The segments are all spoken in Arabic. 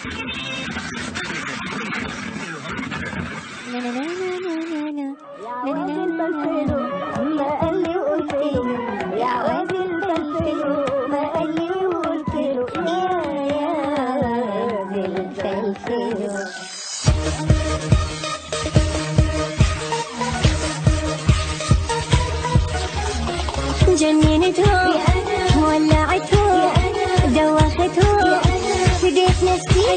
يا واد الفلفلو ما قال لي وقلت له، يا واد الفلفلو ما قال لي وقلت له، يا واد الفلفلو. جننته ولعته دوخته فديت نفسي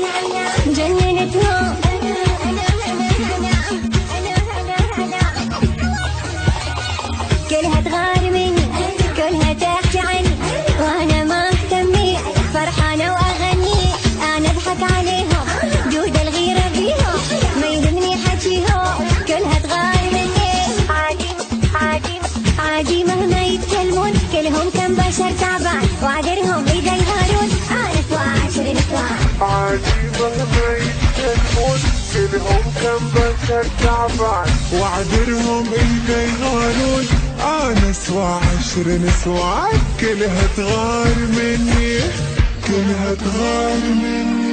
جننته كلها تغار مني كلها تحكي عني وانا ما اهتمي فرحانه واغني انا اضحك عليهم جود الغيره فيهم ما يهمني حكيهم كلها تغار مني عادي مهما يتكلمون كلهم كم بشر تعبان وعذرهم اذا يغارون انا اسوى 10 نسوان عادي مهما يتكلمون كلهم كم بشر تعبان وعذرهم اذا يغارون انا اسوى 10 نسوان كلها تغار مني كلها تغار مني